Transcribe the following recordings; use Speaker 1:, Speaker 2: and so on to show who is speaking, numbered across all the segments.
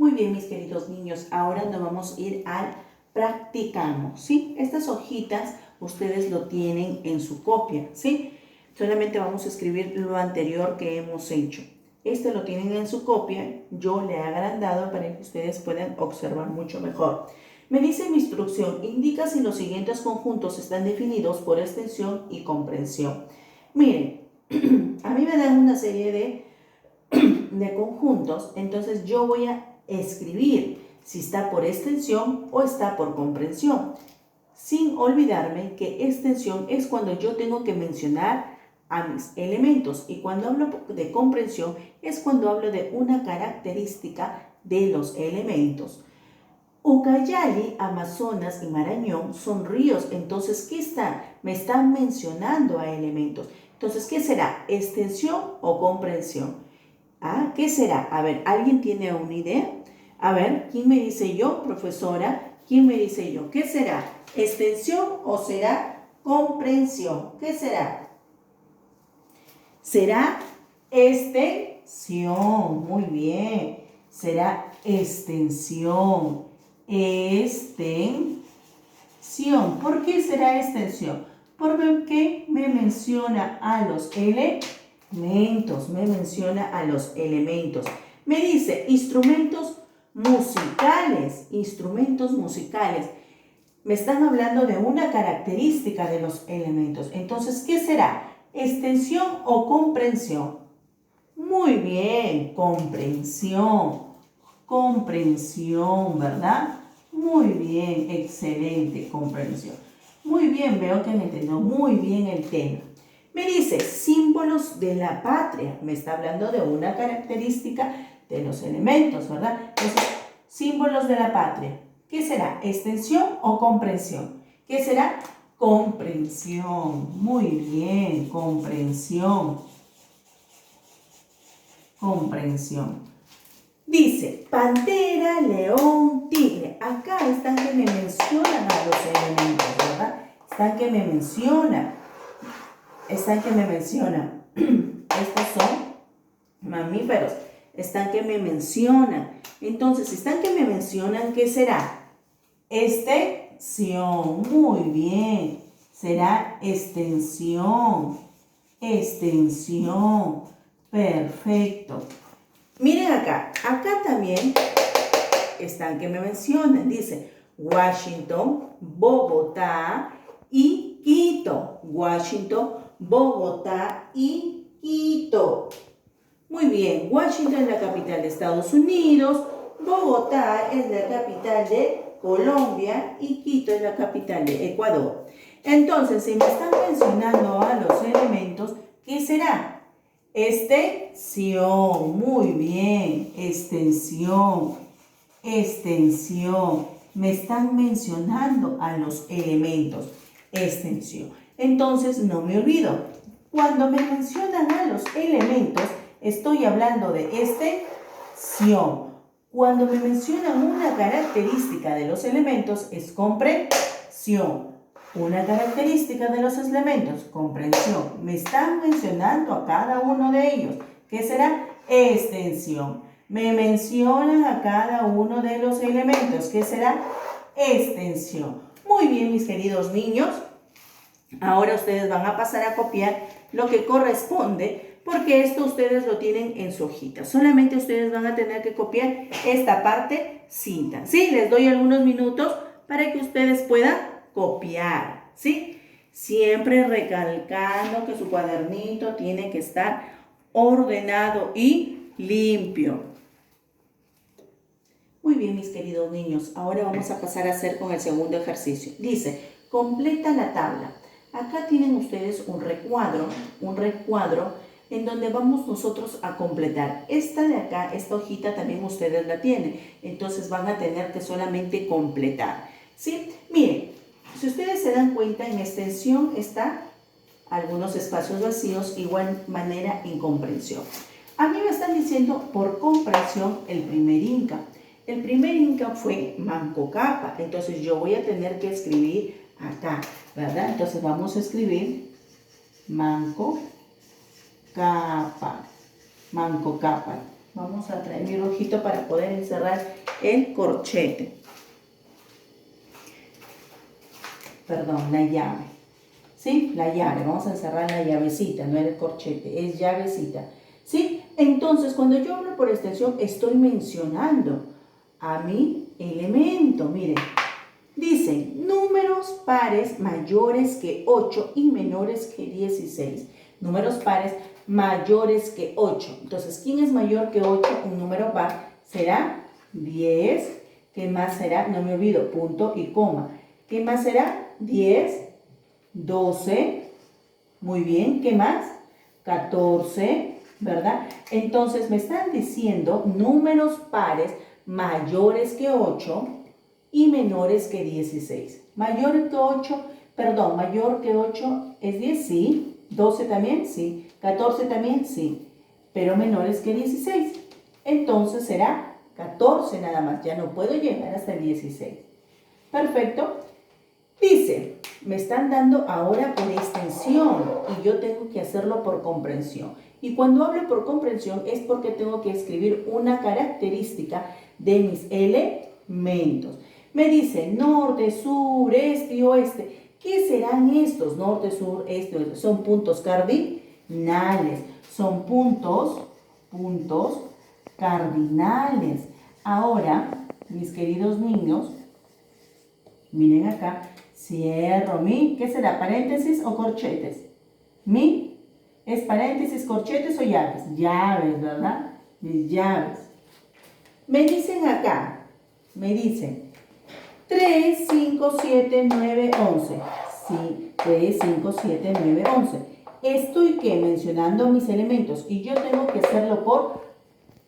Speaker 1: Muy bien, mis queridos niños, ahora nos vamos a ir al practicamos, ¿sí? Estas hojitas ustedes lo tienen en su copia, ¿sí? Solamente vamos a escribir lo anterior que hemos hecho. Este lo tienen en su copia, yo le he agrandado para que ustedes puedan observar mucho mejor. Me dice mi instrucción, indica si los siguientes conjuntos están definidos por extensión y comprensión. Miren, a mí me dan una serie de conjuntos, entonces yo voy a escribir si está por extensión o está por comprensión, sin olvidarme que extensión es cuando yo tengo que mencionar a mis elementos, y cuando hablo de comprensión es cuando hablo de una característica de los elementos. Ucayali, Amazonas y Marañón son ríos, entonces ¿qué están? Me están mencionando a elementos. Entonces, ¿qué será? ¿Extensión o comprensión? ¿Ah? ¿Qué será? A ver, ¿alguien tiene una idea? A ver, ¿quién me dice yo, profesora? ¿Quién me dice yo? ¿Qué será? ¿Extensión o será comprensión? ¿Qué será? Será extensión. Muy bien. Será extensión. Extensión. ¿Por qué será extensión? Porque me menciona a los elementos. Me menciona a los elementos. Me dice instrumentos musicales. Instrumentos musicales. Me están hablando de una característica de los elementos. Entonces, ¿qué será? ¿Extensión o comprensión? Muy bien, comprensión. Comprensión, ¿verdad? Muy bien, excelente, comprensión. Muy bien, veo que me entendió muy bien el tema. Me dice, símbolos de la patria. Me está hablando de una característica de los elementos, ¿verdad? Entonces, símbolos de la patria. ¿Qué será? ¿Extensión o comprensión? ¿Qué será? Comprensión. Muy bien, comprensión. Comprensión. Dice, pantera, león, tigre. Acá están que me mencionan a los elementos, ¿verdad? Están que me mencionan. Están que me mencionan. Estos son mamíferos. Están que me mencionan. Entonces, están que me mencionan, ¿qué será? Extensión. Muy bien. Será extensión. Extensión. Perfecto. Miren acá. Acá también están que me mencionan. Dice Washington, Bogotá y Quito. Washington, Bogotá y Quito. Muy bien, Washington es la capital de Estados Unidos, Bogotá es la capital de Colombia y Quito es la capital de Ecuador. Entonces, si me están mencionando a los elementos, ¿qué será? Extensión, muy bien, extensión, extensión. Me están mencionando a los elementos, extensión. Entonces, no me olvido, cuando me mencionan a los elementos, estoy hablando de extensión. Cuando me mencionan una característica de los elementos, es comprensión. Una característica de los elementos, comprensión. Me están mencionando a cada uno de ellos. ¿Qué será? Extensión. Me mencionan a cada uno de los elementos. ¿Qué será? Extensión. Muy bien, mis queridos niños. Ahora ustedes van a pasar a copiar lo que corresponde, porque esto ustedes lo tienen en su hojita. Solamente ustedes van a tener que copiar esta parte cinta. ¿Sí? Les doy algunos minutos para que ustedes puedan copiar. ¿Sí? Siempre recalcando que su cuadernito tiene que estar ordenado y limpio. Muy bien, mis queridos niños. Ahora vamos a pasar a hacer con el segundo ejercicio. Dice, completa la tabla. Acá tienen ustedes un recuadro en donde vamos nosotros a completar. Esta de acá, esta hojita también ustedes la tienen. Entonces van a tener que solamente completar. ¿Sí? Miren, si ustedes se dan cuenta, en extensión está algunos espacios vacíos, igual manera en comprensión. A mí me están diciendo por comprensión el primer Inca. El primer Inca fue Manco Cápac. Entonces yo voy a tener que escribir acá, ¿verdad? Entonces vamos a escribir Manco Cápac. Manco Cápac. Vamos a traer mi rojito para poder encerrar el corchete. Perdón, la llave. ¿Sí? La llave. Vamos a encerrar la llavecita, no el corchete, es llavecita. ¿Sí? Entonces, cuando yo hablo por extensión, estoy mencionando a mi elemento. Miren, dice números pares mayores que 8 y menores que 16. Números pares mayores que 8. Entonces, ¿quién es mayor que 8? Un número par será 10. ¿Qué más será? No me olvido, punto y coma. ¿Qué más será? 10, 12. Muy bien, ¿qué más? 14, ¿verdad? Entonces, me están diciendo números pares mayores que 8 y menores que 16. Mayor que 8, perdón, mayor que 8 es 10, sí. 12 también, sí. 14 también, sí. Pero menores que 16. Entonces será 14 nada más. Ya no puedo llegar hasta el 16. Perfecto. Dice, me están dando ahora por extensión y yo tengo que hacerlo por comprensión. Y cuando hablo por comprensión es porque tengo que escribir una característica de mis elementos. Me dice norte, sur, este y oeste. ¿Qué serán estos? Norte, sur, este, oeste. Son puntos cardinales. Son puntos cardinales. Ahora, mis queridos niños, miren acá. Cierro mi, ¿qué será? ¿Paréntesis o corchetes? Mi, ¿es paréntesis, corchetes o llaves? Llaves, ¿verdad? Mis llaves. Me dicen acá, me dicen 3, 5, 7, 9, 11. Sí, 3, 5, 7, 9, 11. Estoy que mencionando mis elementos y yo tengo que hacerlo por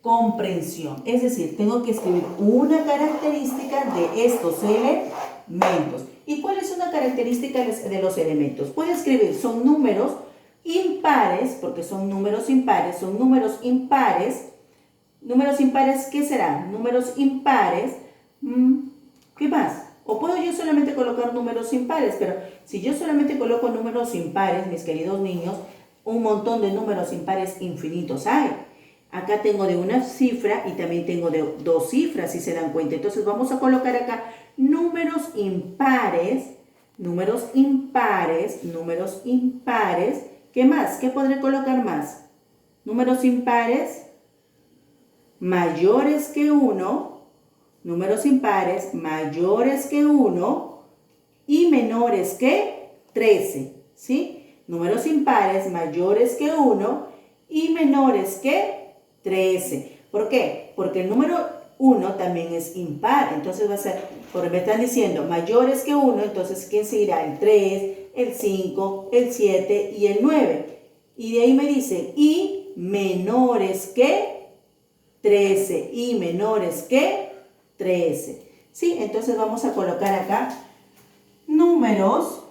Speaker 1: comprensión. Es decir, tengo que escribir una característica de estos elementos. ¿Y cuál es una característica de los elementos? Puedo escribir, son números impares, porque son números impares, son números impares. Números impares, ¿qué serán? Números impares, ¿qué más? O puedo yo solamente colocar números impares, pero si yo solamente coloco números impares, mis queridos niños, un montón de números impares infinitos hay. Acá tengo de una cifra y también tengo de dos cifras, si se dan cuenta. Entonces vamos a colocar acá números impares, números impares, números impares. ¿Qué más? ¿Qué podré colocar más? Números impares mayores que 1, números impares mayores que 1 y menores que 13, ¿sí? Números impares mayores que 1 y menores que 13. ¿Por qué? Porque el número 1 también es impar. Entonces va a ser, porque me están diciendo mayores que 1, entonces ¿quién seguirá? El 3, el 5, el 7 y el 9. Y de ahí me dice, y menores que 13. Y menores que 13. ¿Sí? Entonces vamos a colocar acá números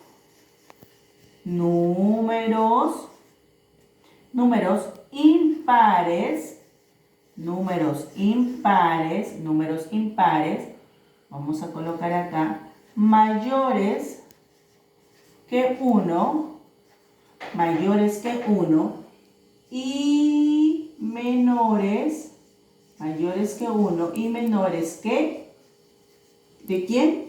Speaker 1: impares, números impares, vamos a colocar acá mayores que 1 y menores, mayores que 1 y menores que, ¿de quién?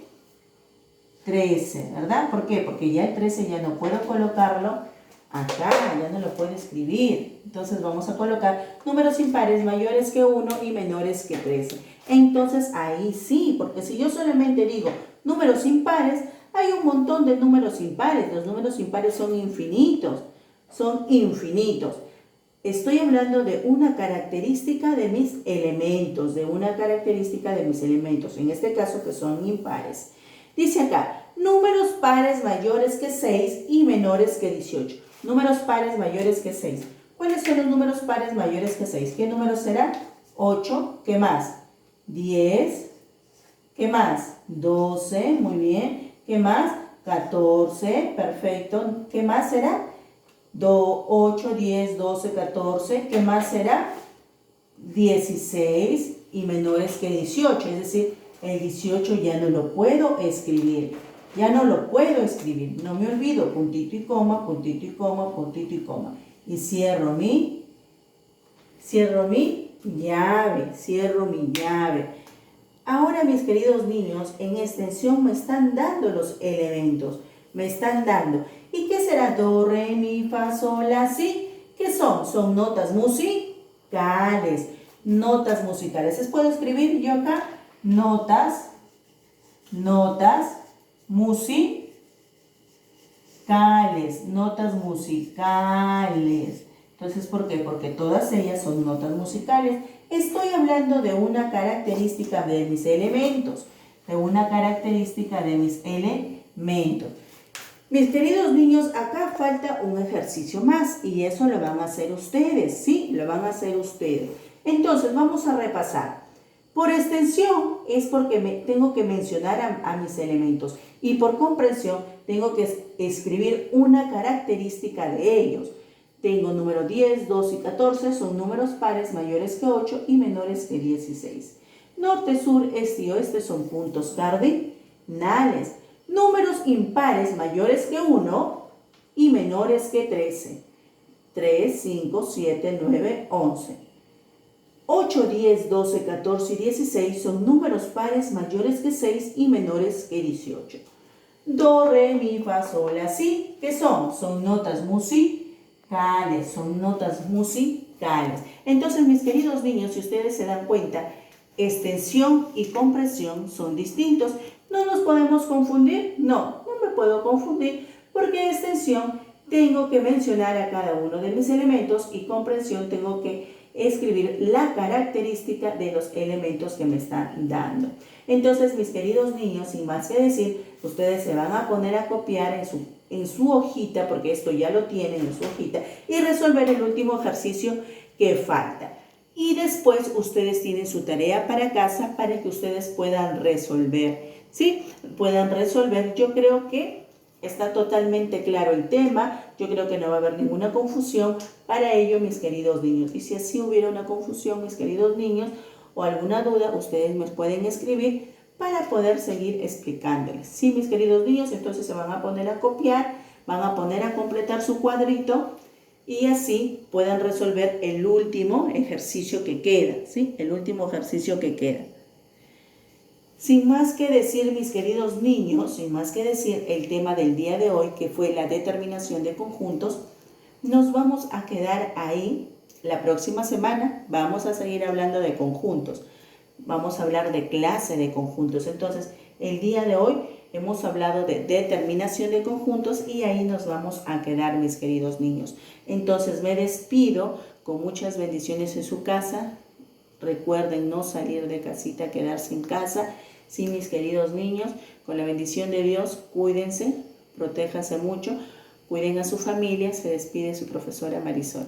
Speaker 1: 13, ¿verdad? ¿Por qué? Porque ya el 13 ya no puedo colocarlo acá, ya no lo puedo escribir. Entonces vamos a colocar números impares mayores que 1 y menores que 13. Entonces ahí sí, porque si yo solamente digo números impares, hay un montón de números impares. Los números impares son infinitos, son infinitos. Estoy hablando de una característica de mis elementos, en este caso que son impares. Dice acá, números pares mayores que 6 y menores que 18. Números pares mayores que 6. ¿Cuáles son los números pares mayores que 6? ¿Qué número será? 8. ¿Qué más? 10. ¿Qué más? 12. Muy bien. ¿Qué más? 14. Perfecto. ¿Qué más será? 8, 10, 12, 14. ¿Qué más será? 16 y menores que 18. Es decir, el 18 ya no lo puedo escribir. Ya no lo puedo escribir. No me olvido. Puntito y coma, puntito y coma, puntito y coma. Y cierro mi llave, cierro mi llave. Ahora, mis queridos niños, en extensión me están dando los elementos, me están dando. ¿Y qué será? Do, re, mi, fa, sol, la, si. ¿Qué son? Son notas musicales, notas musicales. ¿Les puedo escribir yo acá? Notas musicales, notas musicales. Entonces, ¿por qué? Porque todas ellas son notas musicales. Estoy hablando de una característica de mis elementos, Mis queridos niños, acá falta un ejercicio más y eso lo van a hacer ustedes, ¿sí? Lo van a hacer ustedes. Entonces, vamos a repasar. Por extensión es porque tengo que mencionar a mis elementos y por comprensión tengo que escribir una característica de ellos. Tengo número 10, 2 y 14, son números pares mayores que 8 y menores que 16. Norte, sur, este y oeste son puntos cardinales. Números impares mayores que 1 y menores que 13. 3, 5, 7, 9, 11. 8, 10, 12, 14 y 16 son números pares mayores que 6 y menores que 18. Do, re, mi, fa, sol, la, si. ¿Qué son? Son notas musicales. Entonces, mis queridos niños, si ustedes se dan cuenta, extensión y comprensión son distintos. ¿No nos podemos confundir? No me puedo confundir porque extensión tengo que mencionar a cada uno de mis elementos y comprensión tengo que escribir la característica de los elementos que me están dando. Entonces, mis queridos niños, sin más que decir, ustedes se van a poner a copiar en su hojita, porque esto ya lo tienen en su hojita, y resolver el último ejercicio que falta. Y después ustedes tienen su tarea para casa para que ustedes puedan resolver, ¿sí? Puedan resolver. Yo creo que está totalmente claro el tema. Yo creo que no va a haber ninguna confusión para ello, mis queridos niños. Y si así hubiera una confusión, mis queridos niños, o alguna duda, ustedes me pueden escribir para poder seguir explicándoles. Sí, mis queridos niños, entonces se van a poner a copiar, van a poner a completar su cuadrito y así puedan resolver el último ejercicio que queda, ¿sí? El último ejercicio que queda. Sin más que decir, mis queridos niños, sin más que decir el tema del día de hoy, que fue la determinación de conjuntos, nos vamos a quedar ahí. La próxima semana vamos a seguir hablando de conjuntos. Vamos a hablar de clase de conjuntos. Entonces, el día de hoy hemos hablado de determinación de conjuntos y ahí nos vamos a quedar, mis queridos niños. Entonces, me despido con muchas bendiciones en su casa. Recuerden no salir de casita, quedarse en casa. Sí, mis queridos niños, con la bendición de Dios, cuídense, protéjanse mucho, cuiden a su familia. Se despide su profesora Marisol.